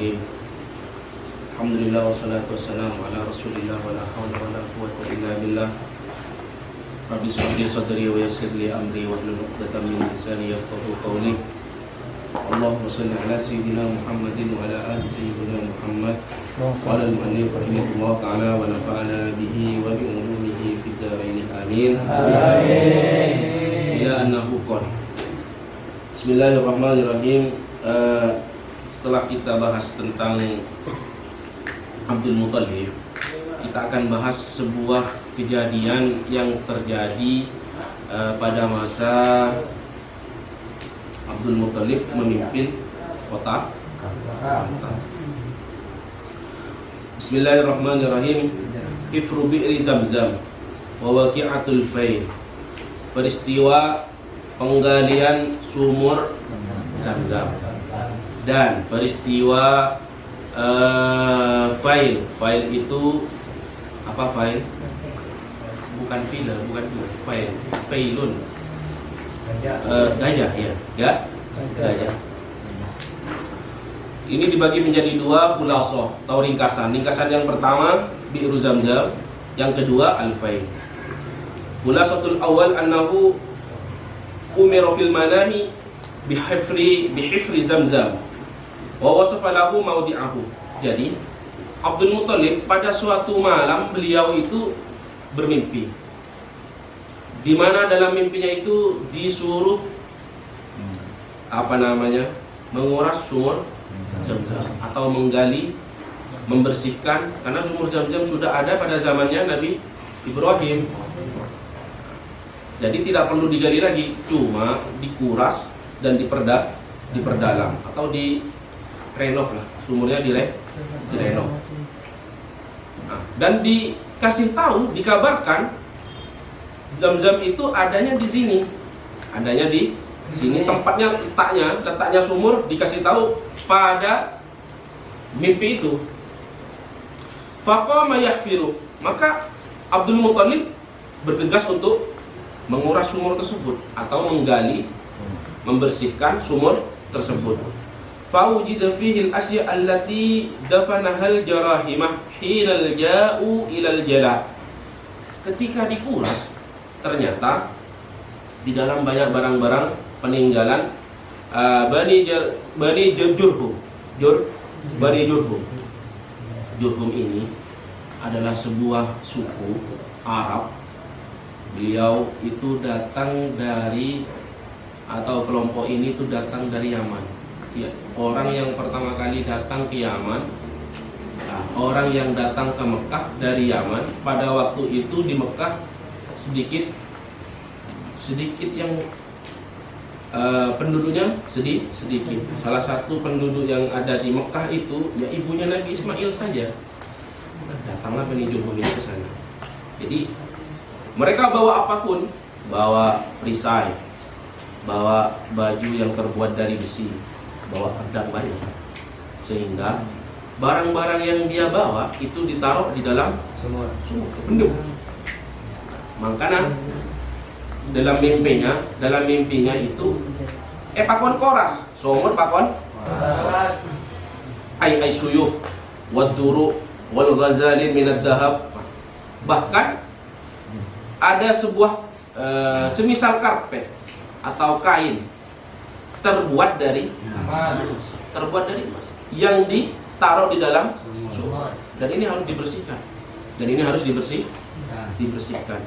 Bismillahirrahmanirrahim. Alhamdulillah wassalatu wassalamu ala Rasulillah wa la haula wa la quwwata illa billah. Rabbi shrah li sadri wa yassir li amri wahlul 'uqdatam min lisani yafqahu qawli. Allahumma shalli ala sayyidina Muhammadin wa ala ali sayyidina Muhammad wa ala al-mu'allif rahimahullah ta'ala wa nafa'ana bihi wa bi ulumihi fid dharain amin. Amin. Ila annahu qala. Bismillahirrahmanirrahim. Setelah kita bahas tentang Abdul Muthalib, kita akan bahas sebuah kejadian yang terjadi pada masa Abdul Muthalib memimpin kota Makkah. Bismillahirrahmanirrahim. Ifru bi'ri Zamzam wa waqi'atul fail. Peristiwa penggalian sumur Zamzam dan peristiwa fail itu apa? Fail bukan fila, failun gajah ya, gajah. Ini dibagi menjadi dua khulasoh atau ringkasan. Ringkasan yang pertama bi'ru Zamzam, yang kedua al-fail. Khulasatul awal annahu umira fil manami bihifri Zamzam wa wasafa lahu mawdi'ahu. Jadi Abdul Muthalib pada suatu malam beliau itu bermimpi, di mana dalam mimpinya itu disuruh menguras sumur Zamzam atau menggali, membersihkan, karena sumur Zamzam sudah ada pada zamannya Nabi Ibrahim. Jadi tidak perlu digali lagi, cuma dikuras dan diperdalam atau direnov lah, sumurnya direnov. Nah, dan dikasih tahu, dikabarkan Zamzam itu adanya di sini, tempatnya, letaknya sumur dikasih tahu pada mimpi itu. Faqama yahfiru, maka Abdul Muthalib bergegas untuk menguras sumur tersebut atau menggali, membersihkan sumur tersebut. Fawujida fihi al-asya allati dafanahal jarahimah hinal ja'u ilal jala. Ketika dikuras, ternyata di dalam banyak barang-barang peninggalan Bani Jurhum. Jurhum ini adalah sebuah suku Arab. Beliau itu datang dari, atau kelompok ini itu datang dari Yaman. Ya, orang yang pertama kali datang ke Yaman, orang yang datang ke Mekah dari Yaman. Pada waktu itu di Mekah sedikit yang penduduknya sedikit. Salah satu penduduk yang ada di Mekah itu ya ibunya Nabi Ismail saja. Datanglah Bani Jurhum ini ke sana. Jadi mereka bawa apapun, bawa perisai, bawa baju yang terbuat dari besi, bawa pedang banyak, sehingga barang-barang yang dia bawa itu ditaruh di dalam sumur, kependem. Makanya dalam mimpinya itu pakon koras, sumur pakon ay suyuf wad duru wal ghazalin minad dahab. Bahkan ada sebuah semisal karpet atau kain terbuat dari emas yang ditaruh di dalam sumur, dan ini harus dibersihkan.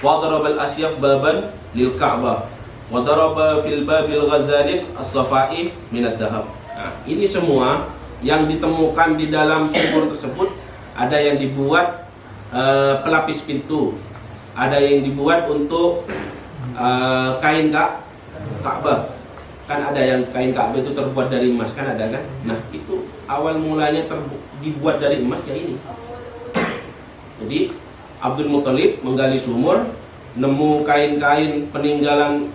Wa darabal asyaf baban lil Ka'bah wa daraba fil babil ghazalin as-safai minad dahab. Nah, ini semua yang ditemukan di dalam sumur tersebut, ada yang dibuat pelapis pintu, ada yang dibuat untuk kain Ka'bah. Kan ada yang kain Ka'bah itu terbuat dari emas, kan ada kan? Nah, itu awal mulanya dibuat dari emas ya ini. Jadi Abdul Muthalib menggali sumur, nemu kain-kain peninggalan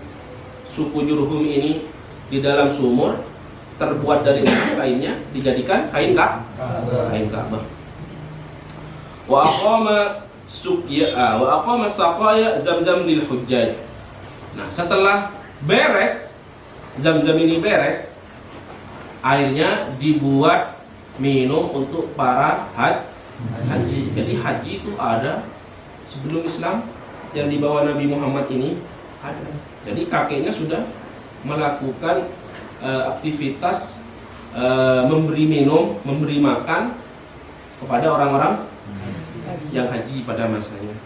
suku Jurhum ini di dalam sumur, terbuat dari emas, kainnya dijadikan kain Ka'bah. Wa aqama saqaya Zamzam lil hujjaj. Nah, setelah beres Zamzam ini beres, airnya dibuat minum untuk para haji. Jadi haji itu ada sebelum Islam, yang dibawa Nabi Muhammad ini ada. Jadi kakeknya sudah melakukan aktivitas memberi minum, memberi makan kepada orang-orang yang haji pada masanya.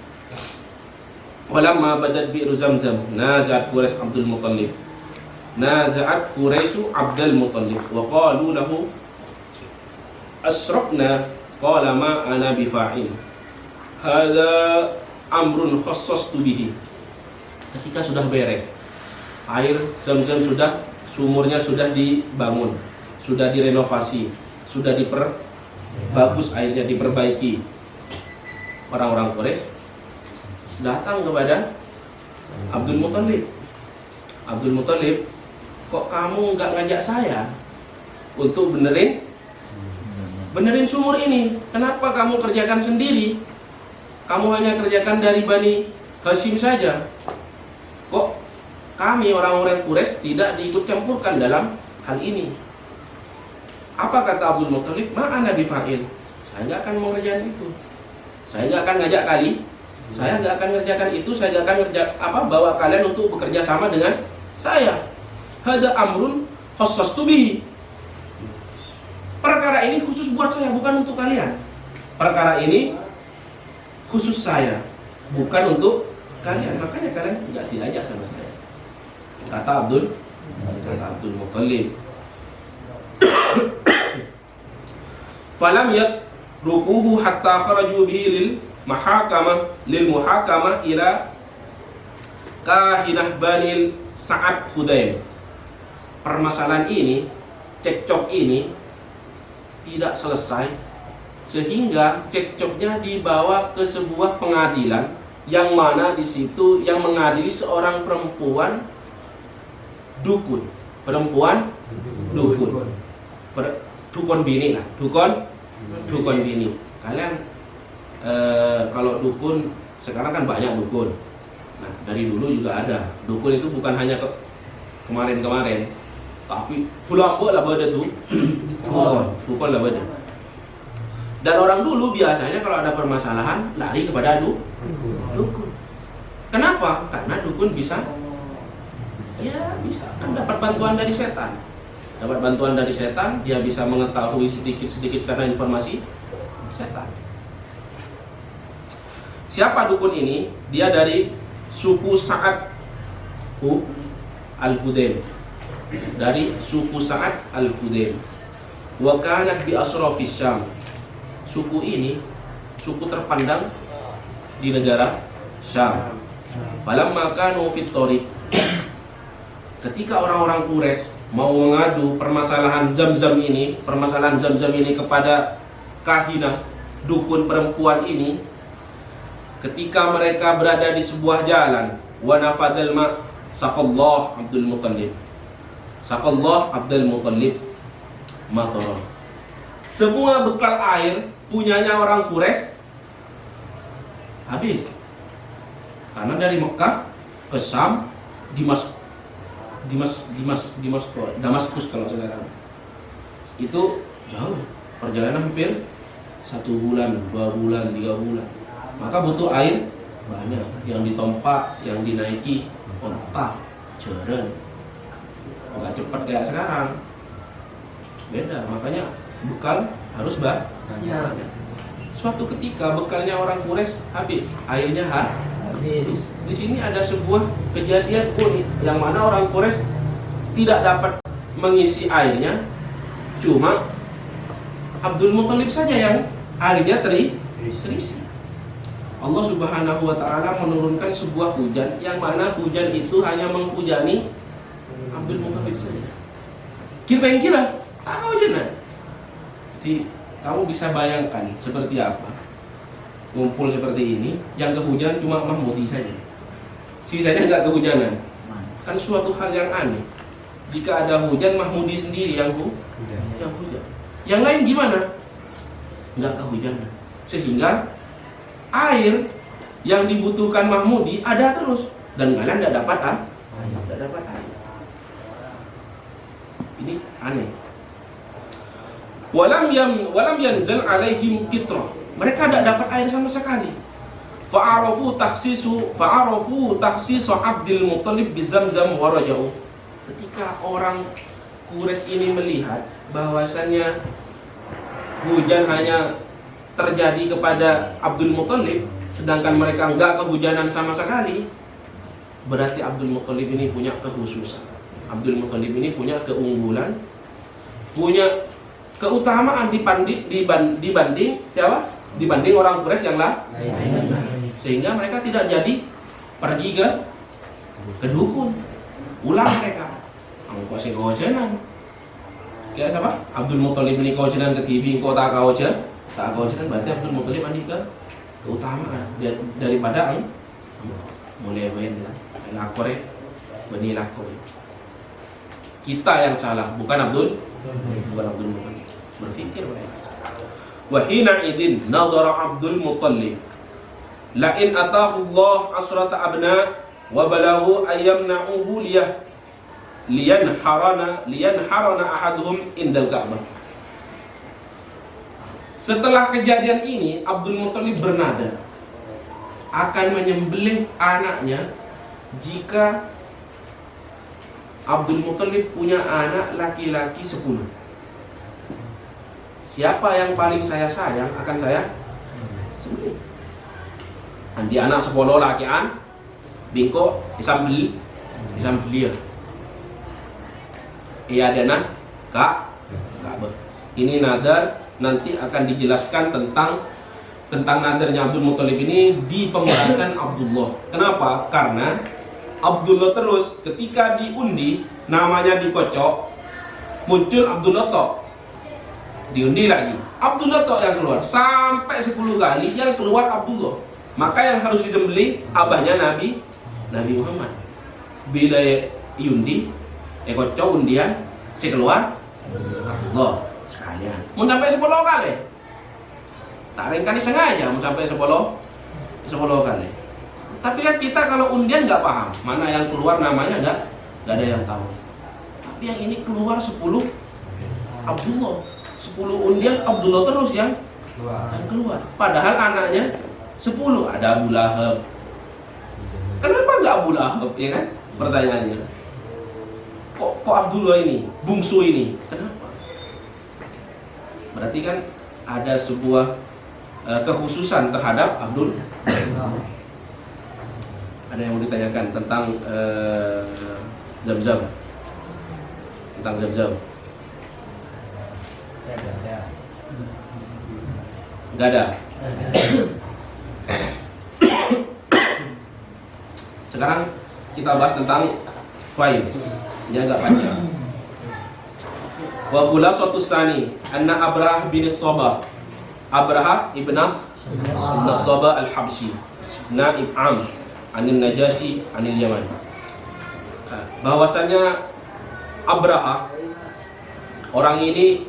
Walamma badat bi'ru Zamzam naza'at Quraisy Abdul Muttalib. Naza'at Quraisy Abdul Muttalib wa qalu lahu asrabna qala ma ana bifa'il. Hadza amrun khassastu bihi. Ketika sudah beres, air Zamzam sudah, sumurnya sudah dibangun, sudah direnovasi, sudah bagus airnya, diperbaiki. Orang-orang Quraisy datang kepada Abdul Muttalib. Abdul Muttalib, kok kamu nggak ngajak saya untuk benerin sumur ini? Kenapa kamu kerjakan sendiri? Kamu hanya kerjakan dari Bani Hashim saja. Kok kami orang-orang Quraisy tidak diikut campurkan dalam hal ini? Apa kata Abdul Muttalib? Ma'ana bifa'il. Saya nggak akan mengerjakan itu. Saya nggak akan ngajak kali. Saya nggak akan ngerjakan itu. Saya nggak akan bawa kalian untuk bekerja sama dengan saya. Hada amrun khassastu bihi. Perkara ini khusus buat saya, bukan untuk kalian. Perkara ini khusus saya, bukan untuk kalian. Makanya kalian nggak diajak sama saya. Kata Abdul Muttalib. Falam yatrukuhu hatta kharaju bihi lil muhakamah ila kahinah Bani Sa'ad Khudaim. Permasalahan ini, cekcok ini tidak selesai sehingga cekcoknya dibawa ke sebuah pengadilan yang mana di situ yang mengadili seorang perempuan dukun, dukun bini lah, dukun bini. Kalian kalau dukun sekarang kan banyak dukun. Nah, dari dulu juga ada. Dukun itu bukan hanya kemarin-kemarin, tapi pulang lah beda tuh. Dukun lah beda. Dan orang dulu biasanya kalau ada permasalahan lari kepada dukun. Kenapa? Karena dukun bisa kan dapat bantuan dari setan. Dapat bantuan dari setan, dia bisa mengetahui sedikit-sedikit karena informasi setan. Siapa dukun ini? Dia dari suku Sa'ad Al-Khudaim. Dari suku Sa'ad Al-Khudaim. Wa kanat bi asrafis Syam. Suku ini suku terpandang di negara Syam. Falamma kanu fit thariq. Ketika orang-orang Quraisy mau mengadu permasalahan Zamzam ini kepada kahinah dukun perempuan ini, ketika mereka berada di sebuah jalan, wa nafadal ma saqallah Abdul Muttalib matara. Semua bekal air punyanya orang Quraisy habis. Karena dari Mekah ke Syam, Damaskus kalau sekarang itu jauh, perjalanan hampir 1 bulan, 2 bulan, 3 bulan. Maka butuh air banyak, yang ditompak, yang dinaiki onta, jeren. Nggak cepat kayak sekarang, beda. Makanya bekal harus banyak. Suatu ketika bekalnya orang Quraisy habis, airnya habis. Di sini ada sebuah kejadian unik yang mana orang Quraisy tidak dapat mengisi airnya, cuma Abdul Muttalib saja yang airnya terisi. Allah Subhanahu wa taala menurunkan sebuah hujan yang mana hujan itu hanya menghujani Abdul Muttalib saja. Kira-kira tak hujan. Jadi kamu bisa bayangkan seperti apa ngumpul seperti ini, yang kehujanan cuma Mahmudi saja, sisanya nggak kehujanan. Kan suatu hal yang aneh. Jika ada hujan, Mahmudi sendiri yang hujan. Yang lain gimana? Nggak kehujanan. Sehingga air yang dibutuhkan Mahmudi ada terus, dan kalian nggak dapat air. Ini aneh. Walam yanzal alaihim qitrah. Mereka tidak dapat air sama sekali. Fa'arafu takhsisu Abdul Muttalib bizamzam wa raja'u. Ketika orang Quraisy ini melihat bahwasannya hujan hanya terjadi kepada Abdul Muttalib, sedangkan mereka enggak kehujanan sama sekali, berarti Abdul Muttalib ini punya kekhususan. Abdul Muttalib ini punya keunggulan, punya keutamaan dibanding siapa? Dibanding orang Quraisy yang lain. Sehingga mereka tidak jadi pergi ke dukun. Ulang mereka. Angko sing kaujenan. Kayak siapa? Abdul Muttalib ini kaujenan ke TV, engko tak kaujenan berarti Abdul Muttalib ini keutamaan daripada mulai main lakore bani lakore. Kita yang salah, bukan Abdul Muttalib. Berpikir mereka. Wa hina idin nadara Abdul Muttalib la in atahu Allah asrata abna wa balahu ayyamna'uhu liyanharana ahaduhum indal Ka'bah. Setelah kejadian ini, Abdul Muttalib bernada akan menyembelih anaknya jika Abdul Muttalib punya anak laki-laki 10. Siapa yang paling saya sayang akan saya sembelih. Andi anak 10 lakian bingko disambel dia. Iya dana Ka'bah. Ini nadar, nanti akan dijelaskan tentang nadarnya Abdul Muttalib ini di pembahasan Abdullah. Kenapa? Karena Abdullah terus ketika diundi namanya dikocok, muncul Abdullah tok. Diundi lagi Abdullah tok yang keluar sampai 10 kali yang keluar Abdullah. Maka yang harus disembelih abahnya Nabi Muhammad. Bila diundi kocok undian si keluar Abdullah sekalian. Mau sampai 10 kali. Tak rengkani sengaja mau sampai 10 kali. Tapi kan kita kalau undian nggak paham mana yang keluar namanya nggak ada yang tahu. Tapi yang ini keluar 10 Abdullah. 10 undian Abdullah terus yang keluar. Padahal anaknya 10 ada Abu Lahab. Kenapa nggak Abu Lahab ya kan? Pertanyaannya. Kok Abdullah ini bungsu ini? Kenapa? Berarti kan ada sebuah kekhususan terhadap Abdul. Ada yang mau ditanyakan tentang Zam-Zam? Tentang Zam-Zam? Enggak ada. Sekarang kita bahas tentang fa'il. Ini agak panjang. Wa khulasatu tsani anna Abrahah bin Sabah. Abrahah ibn Sabah al-Habsyi, naib Amr anil Najasyi anil Yaman. Bahwasanya Abrahah orang ini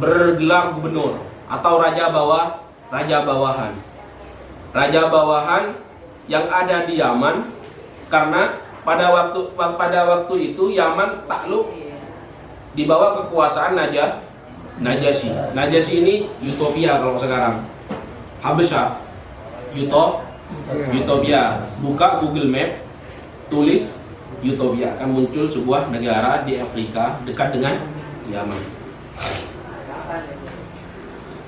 bergelar gubernur atau raja bawahan. Raja bawahan yang ada di Yaman, karena pada waktu itu Yaman takluk di bawah kekuasaan Najasyi. Najasyi ini Utopia kalau sekarang. Habsya, Utopia. Buka Google Map, tulis Utopia, akan muncul sebuah negara di Afrika dekat dengan Yaman.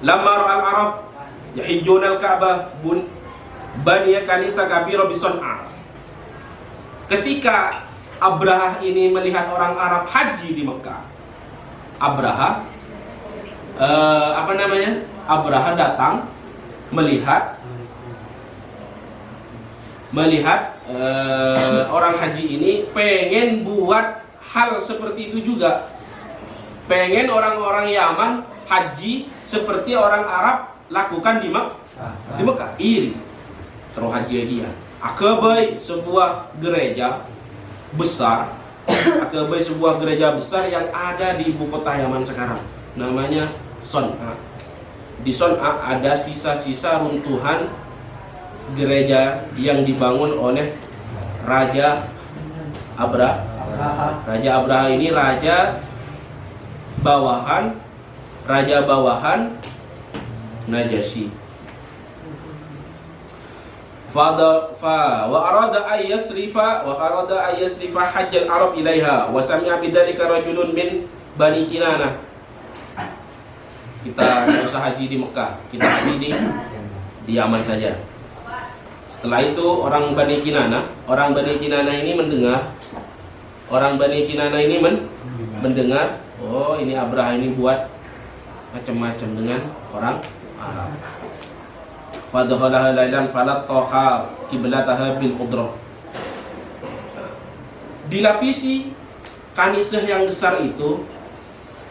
Lamma ra'al Arab yahijjuna al-Ka'bah baniya kanisa kabira bi Son'a. Ketika Abrahah ini melihat orang Arab haji di Mekah, Abrahah datang melihat orang haji ini pengen buat hal seperti itu juga. Pengen orang-orang Yaman haji seperti orang Arab lakukan di Mekah. Iri terus haji dia. Akabai sebuah gereja besar. Akabai sebuah gereja besar yang ada di ibu kota Yaman sekarang. Namanya Son'a. Di Son'a ada sisa-sisa runtuhan gereja yang dibangun oleh Raja Abraha. Raja Abraha ini raja bawahan raja bawahan Najasyi. Wa arada ayyasrifa hajjal Arab ilaiha wa sami'a bidzalika rajulun min Bani Kinanah. Kita nggak usah haji di Mekah, kita haji di Yaman saja. Setelah itu orang Bani Kinanah ini mendengar, mendengar, oh ini Abraha ini buat macam-macam dengan orang Arab. Fadkhalaha lailan falattaha qiblataha bil qudrah. Dilapisi kanisah yang besar itu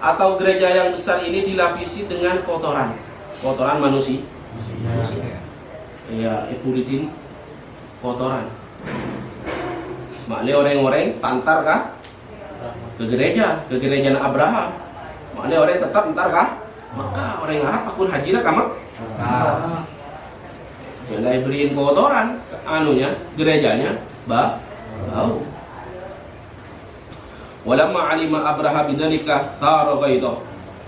atau gereja yang besar ini dilapisi dengan kotoran manusia. Ya, epulitin kotoran. Makle orang-orang tantar kah ke gereja Abraham. Makle orang tetap entar kah Mekah. Orang Arab akun haji lah kah Mekah. Jadi beriin kotoran gerejanya bau. Walamma alima Abraha bidzalika thara ghaidah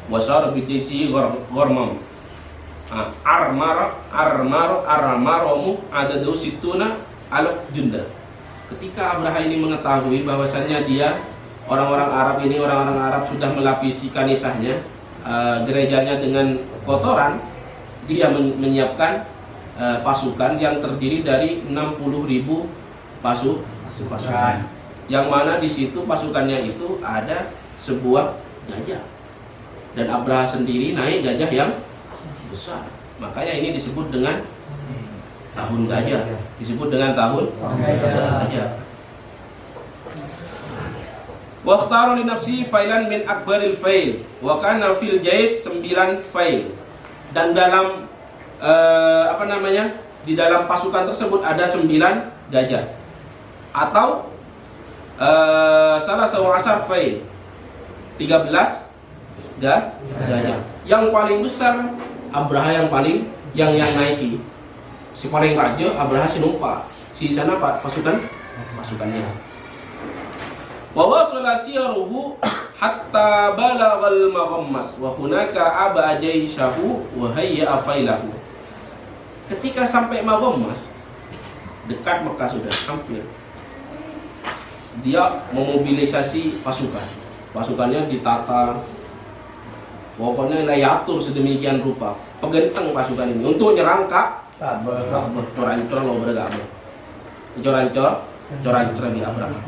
wa sara fi jaysihi gharmam. Armaromu adadu situna alaf junda. Ketika Abraha ini mengetahui bahwasannya orang-orang Arab sudah melapisi kanisahnya, gerejanya dengan kotoran, dia menyiapkan pasukan yang terdiri dari 60.000 pasukan. Yang mana di situ pasukannya itu ada sebuah gajah. Dan Abraha sendiri naik gajah yang besar. Makanya ini disebut dengan tahun gajah. Waqtaru li nafsi failan min akbaril fail wa kana fil jais 9 fail. Dan dalam di dalam pasukan tersebut ada 9 gajah. Atau salah sawasar fail 13 gajah. Yang paling besar Abraha yang naiki. Si paling raja Abraha si numpak. Si sana pasukannya. Wa wasala siyaruhu hatta balagal maghammas wa hunaka aba jayshahu wa hayya failahu. Ketika sampai Maghammas, dekat Mekah sudah hampir, dia memobilisasi pasukannya ditata, pokoknya layatur sedemikian rupa, pegenteng pasukan ini untuk nyerang cor-ancor lo beragama, cor-ancor di Abraham.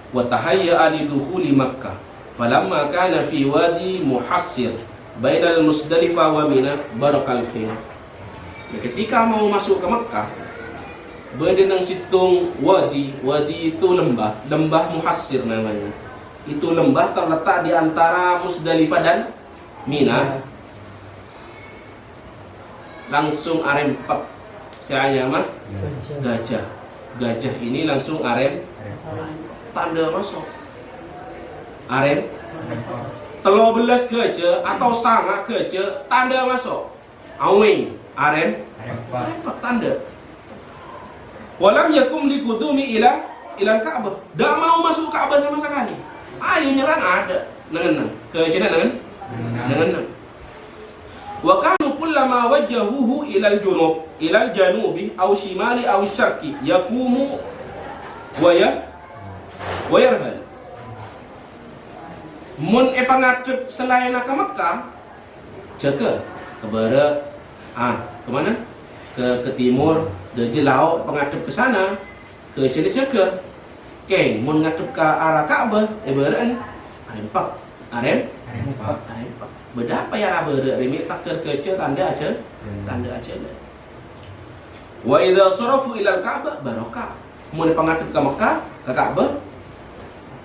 Wa tahayya alidukhuli Makkah, falamma kana fi wadi Muhassir bainal Musdalifah wa Mina barakal khir. Ketika mau masuk ke Mekah, berdenang situng wadi itu lembah Muhassir namanya. Itu lembah terletak di antara Musdalifah dan Mina. Langsung arempak, istilahnya mah gajah ini langsung tanda masuk. Arem telo belas gajah atau sama gajah tanda masuk. Awing arempak tanda. Walam yakum liqudumi ila Ka'bah. Tak mau masuk Ka'bah sama sekali. Ayo nyerang ada. Nengen. Ke Cina nengen. Wa kanu kullama wajjahuhu ila al-janubi aw shimali aw syarqi yaqumu wa yarhal. Mun pangadep selain ke Mekah, jaga ke barat, kemana? Ke timur, dari laut pengadep ke sana, ke jaga. Oke, mun ngadep ke arah Ka'bah, beren arempak. Beda apa ya beren remik tak ke tanda aja. Wa idza sarafu ila al-Ka'bah barokah. Mun pengadep ke Mekah, ke Ka'bah,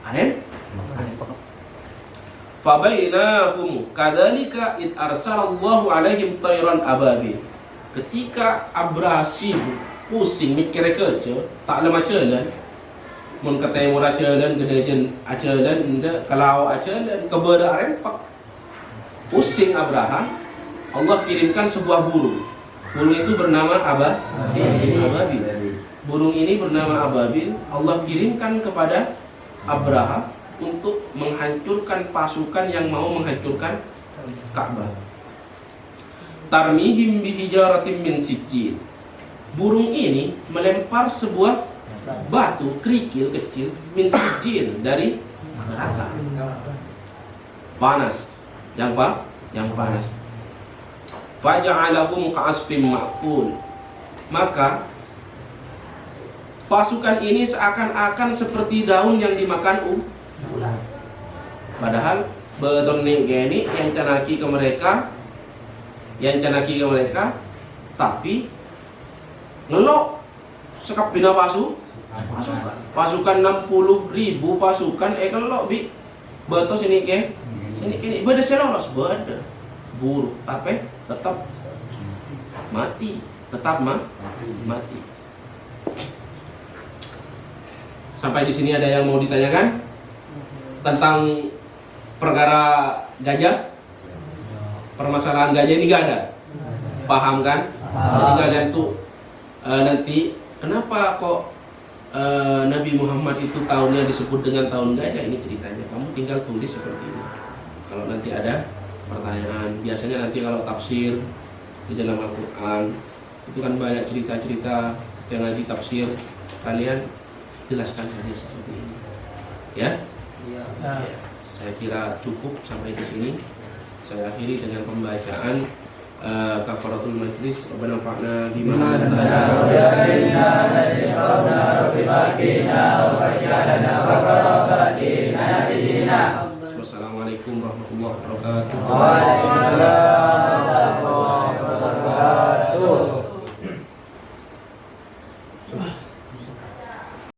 arempak. Fabainahum kadzalika id arsalallahu alaihim tayran ababil. Ketika Abraha pusing mikir kerja, tak ada macalan. Mun kata yang murah acalan, gedejen acalan, kalau acalan kepada arempak. Pusing Abraha, Allah kirimkan sebuah burung. Burung itu bernama Ababil. Burung ini bernama Ababil. Allah kirimkan kepada Abraha untuk menghancurkan pasukan yang mau menghancurkan Ka'bah. Tarmihim bihijaratin min sijjin. Burung ini melempar sebuah batu kerikil kecil min sijjin dari neraka. Panas. Yang panas. Faja'alahum ka'asfim ma'kul. Maka pasukan ini seakan-akan seperti daun yang dimakan ular. Padahal betul-betul ini yang canaki ke mereka, tapi ngelok sekap bina pasukan 60.000 pasukan ngelok bi betul sini beda selolos beda buruk tapi tetap mati. Sampai di sini ada yang mau ditanyakan tentang perkara gajah? Permasalahan gajah ini gak ada? Paham kan? Jadi kalian tuh nanti kenapa kok Nabi Muhammad itu tahunnya disebut dengan tahun gajah? Ini ceritanya. Kamu tinggal tulis seperti ini. Kalau nanti ada pertanyaan, biasanya nanti kalau tafsir di dalam Al-Quran itu kan banyak cerita-cerita yang ngaji tafsir, kalian jelaskan saja seperti ini. Ya? Saya kira cukup sampai di sini. Saya akhiri dengan pembacaan kafaratul majlis. Rabbana fa'na bima 'allamtana. Wassalamualaikum warahmatullahi wabarakatuh.